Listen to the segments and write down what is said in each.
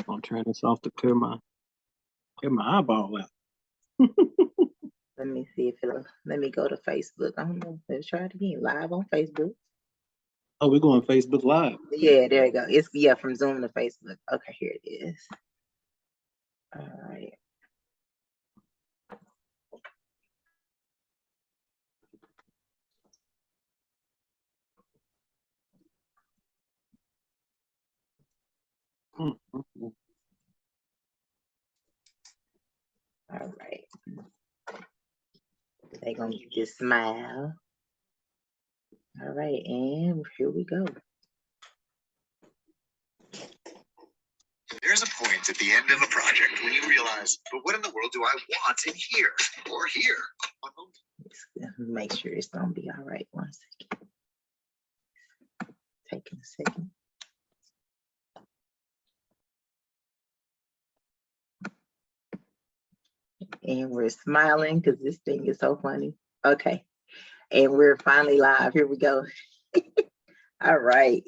I'll turn this off to clear my eyeball out. Let me see if it'll, let me go to Facebook. I don't know. Let's try it again. Live on Facebook. Oh, we're going Facebook Live. Yeah, there you go. It's from Zoom to Facebook. Okay, here it is. All right. Mm-hmm. All right. They're gonna get this smile. All right, and here we go. There's a point at the end of a project when you realize, but what in the world do I want in here or here? Let's make sure it's gonna be all right. 1 second. Taking a second. And we're smiling because this thing is so funny. Okay. And we're finally live. Here we go. All right.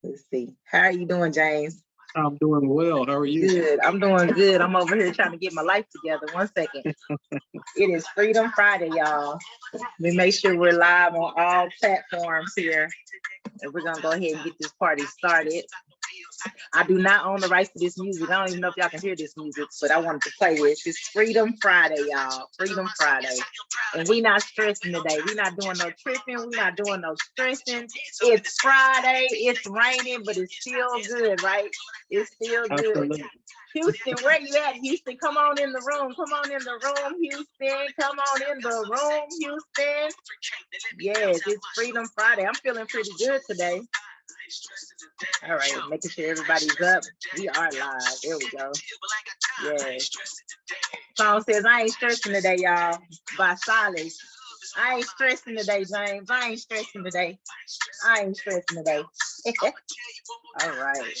Let's see. How are you doing, James? I'm doing well. How are you? Good. I'm doing good. I'm over here trying to get my life together. 1 second. It is Freedom Friday, y'all. We make sure we're live on all platforms here. And we're going to go ahead and get this party started. I do not own the rights to this music. I don't even know if y'all can hear this music, but I wanted to play it. It's Freedom Friday, y'all. Freedom Friday. And we not stressing today. We not doing no tripping. We not doing no stressing. It's Friday. It's raining, but it's still good, right? It's still good. Absolutely. Houston, where you at, Houston? Come on in the room. Come on in the room, Houston. Come on in the room, Houston. Yes, it's Freedom Friday. I'm feeling pretty good today. All right, making sure everybody's up. We are live. There we go. Yes. Song says, I ain't stressing today, y'all, by Silas. I ain't stressing today, James. I ain't stressing today. I ain't stressing today. All right.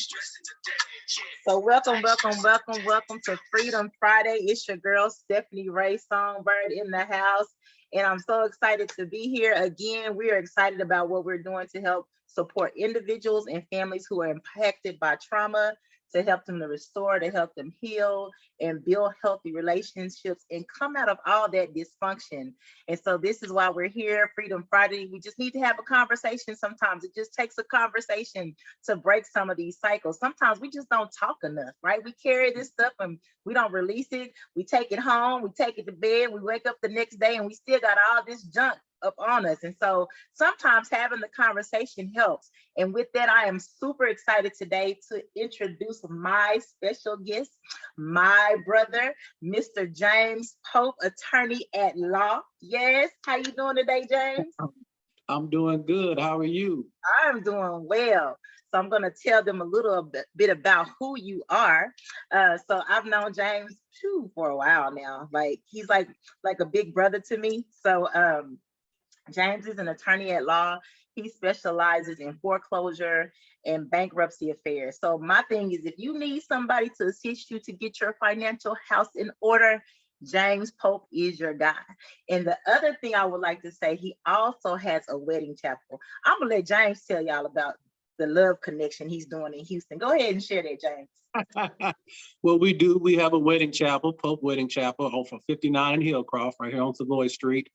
So welcome to Freedom Friday. It's your girl, Stephanie Ray Songbird in the house. And I'm so excited to be here again. We are excited about what we're doing to help support individuals and families who are impacted by trauma, to help them to restore, to help them heal and build healthy relationships and come out of all that dysfunction. And so this is why we're here, Freedom Friday. We just need to have a conversation sometimes. It just takes a conversation to break some of these cycles. Sometimes we just don't talk enough, right? We carry this stuff and we don't release it. We take it home, we take it to bed, we wake up the next day and we still got all this junk up on us. And so sometimes having the conversation helps. And with that, I am super excited today to introduce my special guest, my brother, Mr. James Pope, attorney at law. Yes, how you doing today, James? I'm doing good. How are you? I'm doing well. So I'm going to tell them a little bit about who you are. So I've known James for a while now. Like he's like a big brother to me. So James is an attorney at law. He specializes in foreclosure and bankruptcy affairs. So my thing is, if you need somebody to assist you to get your financial house in order, James Pope is your guy. And the other thing I would like to say, he also has a wedding chapel. I'm gonna let James tell y'all about the love connection he's doing in Houston. Go ahead and share that, James. Well, we do. We have a wedding chapel, Pope Wedding Chapel, off of 59 in Hillcroft, right here on Savoy Street.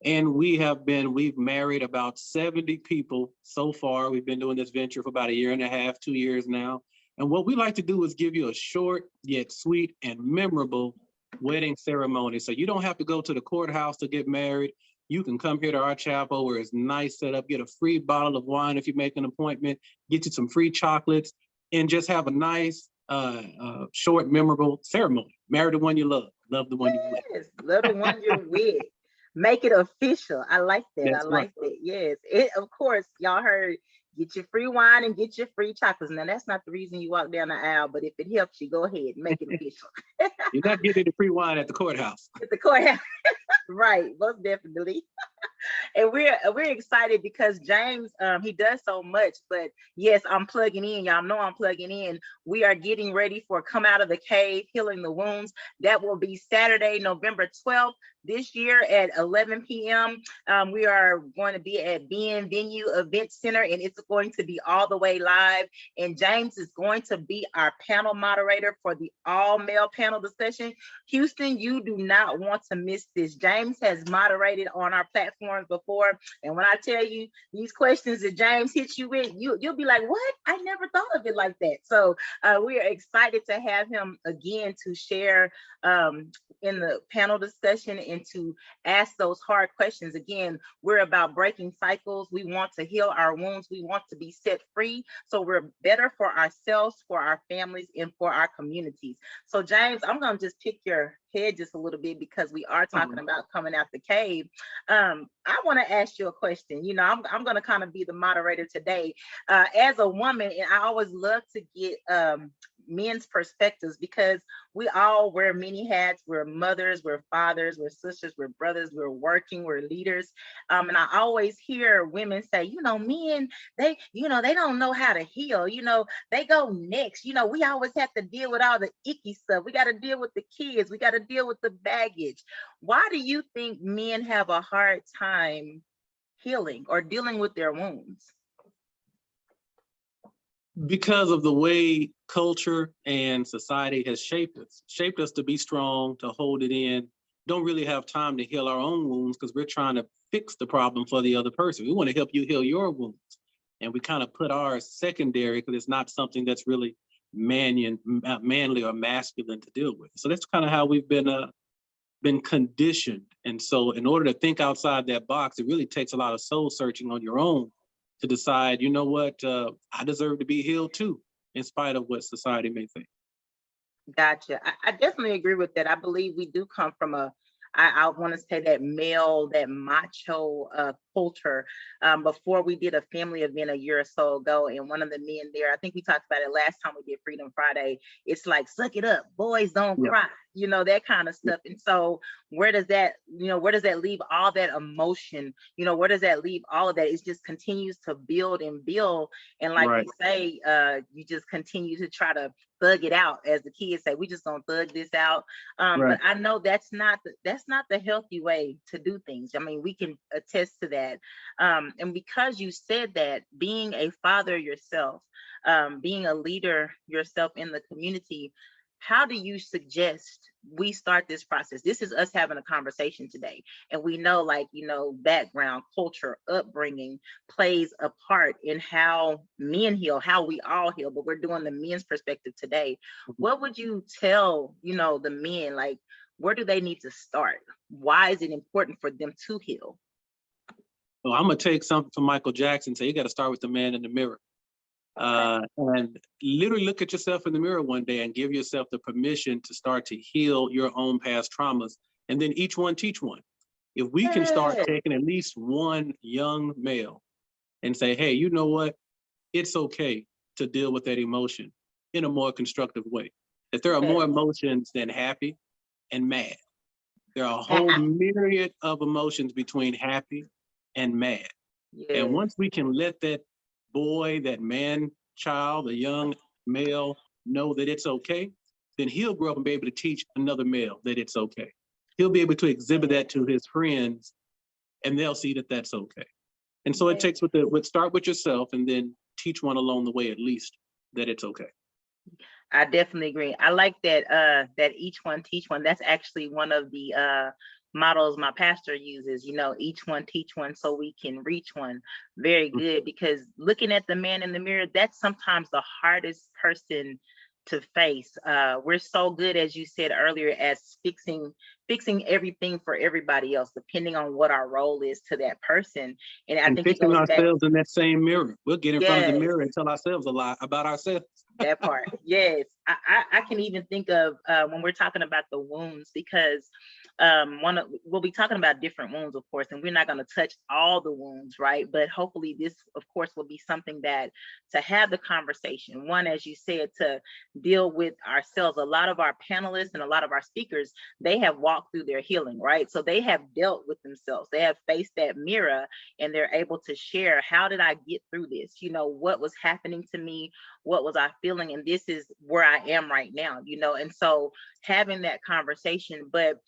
And we've married about 70 people so far. We've been doing this venture for about 1.5 years, 2 years now. And what we like to do is give you a short yet sweet and memorable wedding ceremony. So you don't have to go to the courthouse to get married. You can come here to our chapel where it's nice set up, get a free bottle of wine if you make an appointment, get you some free chocolates, and just have a nice, short, memorable ceremony. Marry the one you love the one you with. Love the one you're with. Make it official. I like that. That's I like that. Yes. Of course, y'all heard, get your free wine and get your free chocolates. Now, that's not the reason you walk down the aisle, but if it helps you, go ahead and make it official. You're not getting the free wine at the courthouse. At the courthouse. Right. Most definitely. And we're excited because James, he does so much. But yes, I'm plugging in. Y'all know I'm plugging in. We are getting ready for Come Out of the Cave, Healing the Wounds. That will be Saturday, November 12th this year at 11 p.m. We are going to be at BN Venue Event Center, and it's going to be all the way live. And James is going to be our panel moderator for the all-male panel discussion. Houston, you do not want to miss this. James has moderated on our platforms before, and when I tell you these questions that James hits you with, you'll be like, what? I never thought of it like that. So we are excited to have him again to share in the panel discussion and to ask those hard questions. Again, we're about breaking cycles. We want to heal our wounds. We want to be set free so we're better for ourselves, for our families, and for our communities. So James, I'm going to just pick your head just a little bit because we are talking about coming out the cave. I want to ask you a question. You know, I'm going to kind of be the moderator today. As a woman, and I always love to get men's perspectives because we all wear many hats. We're mothers, we're fathers, we're sisters, we're brothers, we're working, we're leaders. And I always hear women say, you know, men, they don't know how to heal. You know, they go next. You know, we always have to deal with all the icky stuff. We got to deal with the kids. We got to deal with the baggage. Why do you think men have a hard time healing or dealing with their wounds? Because of the way culture and society has shaped us to be strong, to hold it in, don't really have time to heal our own wounds because we're trying to fix the problem for the other person. We want to help you heal your wounds. And we kind of put ours secondary because it's not something that's really manly or masculine to deal with. So that's kind of how we've been conditioned. And so in order to think outside that box, it really takes a lot of soul searching on your own to decide, you know what, I deserve to be healed too, in spite of what society may think. Gotcha. I definitely agree with that. I believe we do come from I want to say that male, that macho culture. Before we did a family event a year or so ago, and one of the men there, I think we talked about it last time we did Freedom Friday. It's like, suck it up, boys don't cry, you know, that kind of stuff. And so where does that leave all that emotion? You know, where does that leave all of that? It just continues to build and build. And like you say, you just continue to try to thug it out, as the kids say. We just gonna thug this out. But I know that's not the healthy way to do things. I mean, we can attest to that. And because you said that, being a father yourself, being a leader yourself in the community, how do you suggest we start this process? This is us having a conversation today. And we know, like, you know, background, culture, upbringing plays a part in how men heal, how we all heal, but we're doing the men's perspective today. What would you tell, you know, the men, like, where do they need to start? Why is it important for them to heal? Well, I'm going to take something from Michael Jackson and say, you got to start with the man in the mirror. And literally look at yourself in the mirror one day and give yourself the permission to start to heal your own past traumas. And then each one teach one. If we can start taking at least one young male and say, hey, you know what? It's okay to deal with that emotion in a more constructive way. That there are more emotions than happy and mad. There are a whole myriad of emotions between happy and mad. And once we can let that boy, that man child, the young male know that it's okay, then he'll grow up and be able to teach another male that it's okay. He'll be able to exhibit that to his friends and they'll see that that's okay. And so it takes start with yourself and then teach one along the way, at least, that it's okay. I definitely agree. I like that that each one teach one. That's actually one of the models my pastor uses, you know, each one teach one so we can reach one. Very good, because looking at the man in the mirror, that's sometimes the hardest person to face. We're so good, as you said earlier, as fixing everything for everybody else, depending on what our role is to that person. And I think fixing ourselves in that same mirror. We'll get in front of the mirror and tell ourselves a lie about ourselves. That part, yes. I can even think of when we're talking about the wounds, because we'll be talking about different wounds, of course, and we're not going to touch all the wounds, right? But hopefully this, of course, will be something that to have the conversation. One, as you said, to deal with ourselves. A lot of our panelists and a lot of our speakers, they have walked through their healing, right? So they have dealt with themselves. They have faced that mirror and they're able to share, how did I get through this? You know, what was happening to me? What was I feeling? And this is where I am right now, you know? And so having that conversation, but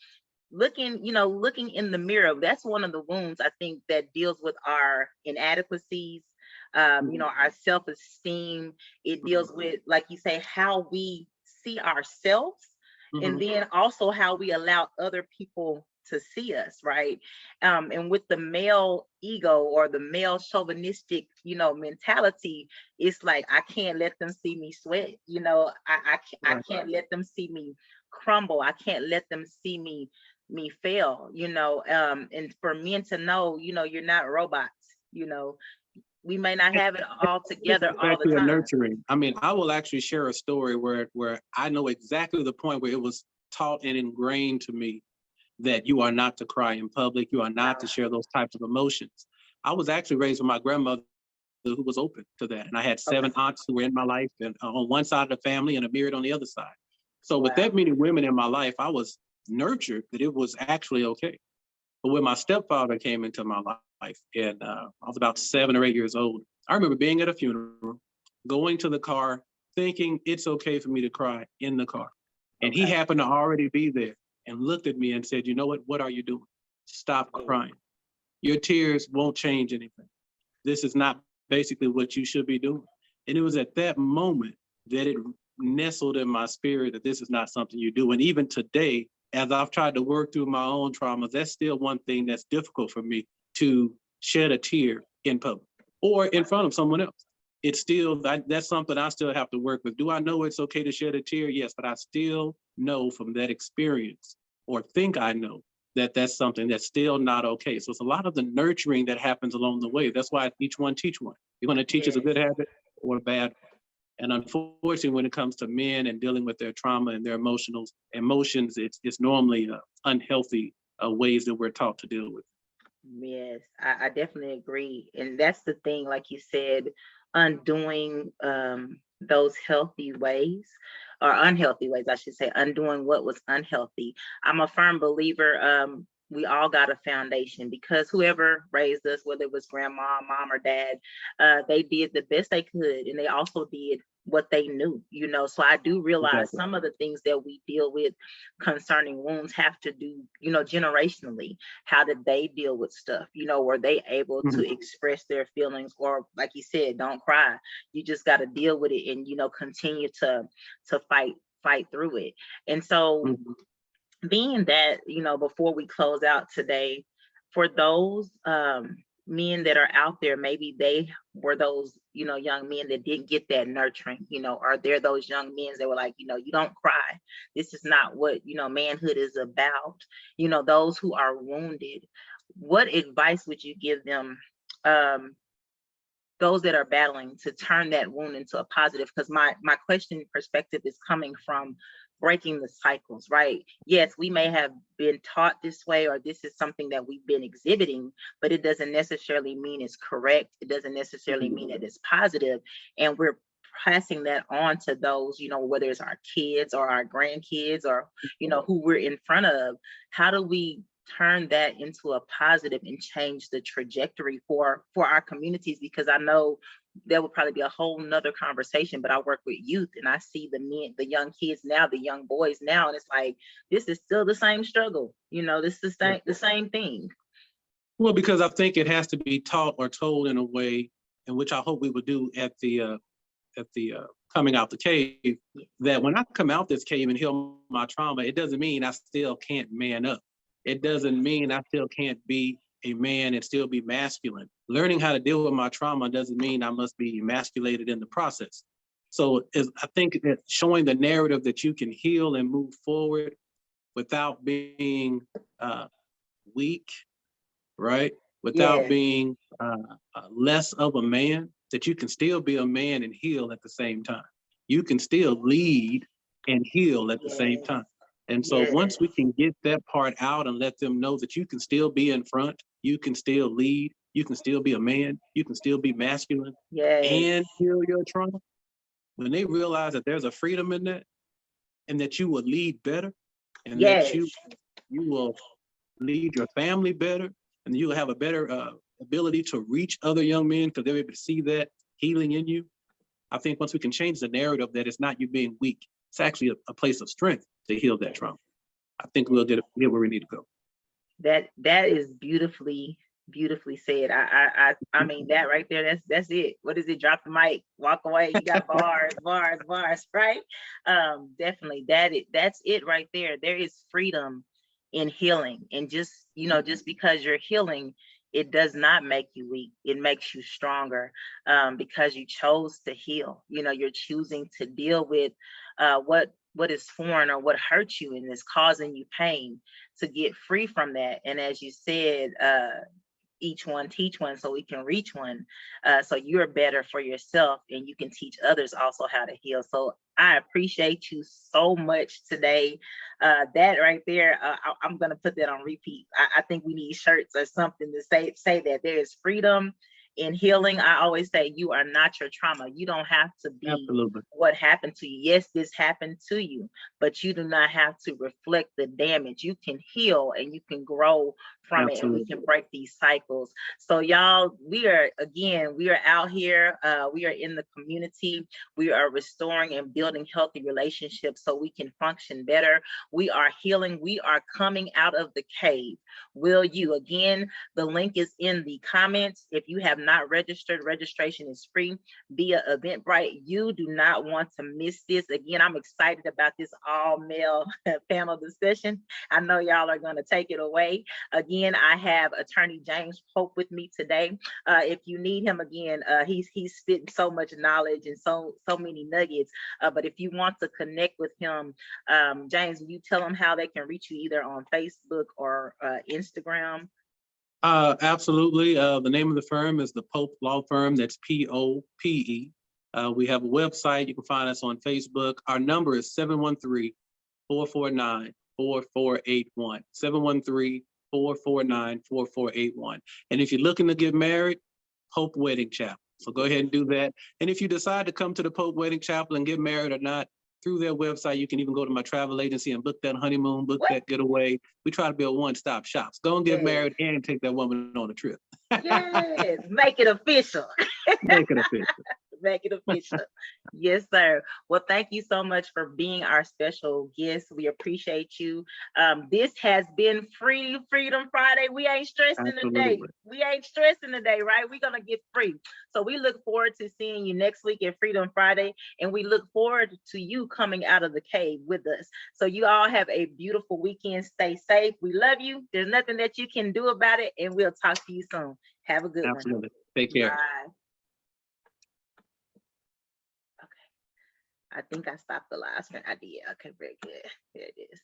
looking in the mirror, that's one of the wounds I think that deals with our inadequacies, our self-esteem. It deals with, like you say, how we see ourselves, and then also how we allow other people to see us, right? And with the male ego or the male chauvinistic, mentality, it's like, I can't let them see me sweat. I can't let them see me crumble. I can't let them see me fail, and for men to know, you're not robots, we may not have it all together all the time. Nurturing. I mean, I will actually share a story where I know exactly the point where it was taught and ingrained to me that you are not to cry in public, you are not to share those types of emotions. I was actually raised with my grandmother who was open to that. And I had 7 aunts who were in my life, and on one side of the family and a myriad on the other side. So with that many women in my life, I was nurtured that it was actually okay. But when my stepfather came into my life, and I was about 7 or 8 years old, I remember being at a funeral, going to the car, thinking it's okay for me to cry in the car. And he happened to already be there and looked at me and said, you know what are you doing? Stop crying. Your tears won't change anything. This is not basically what you should be doing. And it was at that moment that it nestled in my spirit that this is not something you do. And even today, as I've tried to work through my own traumas, that's still one thing that's difficult for me, to shed a tear in public or in front of someone else. It's still, that's something I still have to work with. Do I know it's okay to shed a tear? Yes, but I still know from that experience, or think I know, that that's something that's still not okay. So it's a lot of the nurturing that happens along the way. That's why each one teach one. You're going to teach us a good habit or a bad. And unfortunately, when it comes to men and dealing with their trauma and their emotions, it's normally unhealthy ways that we're taught to deal with. Yes, I definitely agree. And that's the thing, like you said, undoing those healthy ways, or unhealthy ways, I should say, undoing what was unhealthy. I'm a firm believer, we all got a foundation, because whoever raised us, whether it was grandma, mom, or dad, they did the best they could, and they also did what they knew, so I do realize some of the things that we deal with concerning wounds have to do, generationally. How did they deal with stuff? Were they able to express their feelings? Or, like you said, don't cry. You just got to deal with it and, continue to fight through it. And so being that, before we close out today, for those men that are out there, maybe they were those, young men that didn't get that nurturing, or they're those young men that were like, you don't cry. This is not what, manhood is about. Those who are wounded, what advice would you give them, those that are battling, to turn that wound into a positive? Because my question perspective is coming from breaking the cycles, right? Yes, we may have been taught this way, or this is something that we've been exhibiting, but it doesn't necessarily mean it's correct. It doesn't necessarily mean that it's positive. And we're passing that on to those, whether it's our kids or our grandkids, or, who we're in front of. How do we turn that into a positive and change the trajectory for our communities? Because I know there will probably be a whole nother conversation, but I work with youth and I see the men, the young kids now, the young boys now, and it's like, this is still the same struggle. This is the same thing. Well, because I think it has to be taught or told in a way in which I hope we would do at the coming out the cave, that when I come out this cave and heal my trauma, it doesn't mean I still can't man up. It doesn't mean I still can't be a man and still be masculine. Learning how to deal with my trauma doesn't mean I must be emasculated in the process. So I think that showing the narrative that you can heal and move forward without being weak, right? Without being less of a man, that you can still be a man and heal at the same time. You can still lead and heal at the same time. And so once we can get that part out and let them know that you can still be in front, you can still lead, you can still be a man, you can still be masculine and heal your trauma. When they realize that there's a freedom in that and that you will lead better and that you will lead your family better and you will have a better ability to reach other young men because they're able to see that healing in you. I think once we can change the narrative that it's not you being weak, it's actually a place of strength to heal that trauma. I think we'll get where we need to go. That is beautifully said. I mean that right there. That's it. What is it? Drop the mic, walk away. You got bars, right? Definitely. That's it right there. There is freedom in healing, and just because you're healing, it does not make you weak. It makes you stronger because you chose to heal. You're choosing to deal with what is foreign or what hurts you and is causing you pain, to get free from that. And as you said, each one teach one so we can reach one. So you're better for yourself and you can teach others also how to heal. So I appreciate you so much today. That right there, I'm going to put that on repeat. I think we need shirts or something to say that there is freedom in healing. I always say you are not your trauma. You don't have to be what happened to you. Yes, this happened to you, but you do not have to reflect the damage. You can heal and you can grow from it, and we can break these cycles. So y'all, we are out here. We are in the community. We are restoring and building healthy relationships so we can function better. We are healing. We are coming out of the cave. Will you? Again, the link is in the comments. If you have not registered, registration is free via Eventbrite. You do not want to miss this. Again, I'm excited about this all male panel discussion. I know y'all are going to take it away. Again, I have attorney James Pope with me today. If you need him, again, he's spitting so much knowledge and so many nuggets. But if you want to connect with him, James, will you tell them how they can reach you either on Facebook or Instagram? Absolutely. The name of the firm is the Pope Law Firm. That's Pope. We have a website. You can find us on Facebook. Our number is 713-449-4481. 713-449-4481. And if you're looking to get married, Pope Wedding Chapel. So go ahead and do that. And if you decide to come to the Pope Wedding Chapel and get married or not, through their website, you can even go to my travel agency and book that honeymoon, book that getaway. We try to be a one-stop shop. So go and get married and take that woman on a trip. Yes, make it official. Make it official. Make it official. Yes, sir. Well, thank you so much for being our special guest. We appreciate you. This has been Freedom Friday. We ain't stressing today. We ain't stressing today, right? We're gonna get free. So we look forward to seeing you next week at Freedom Friday, and we look forward to you coming out of the cave with us. So you all have a beautiful weekend. Stay safe. We love you. There's nothing that you can do about it, and we'll talk to you soon. Have a good one. Absolutely. Take care. Bye. I think I stopped the live screen. I did. Okay, very good. There it is.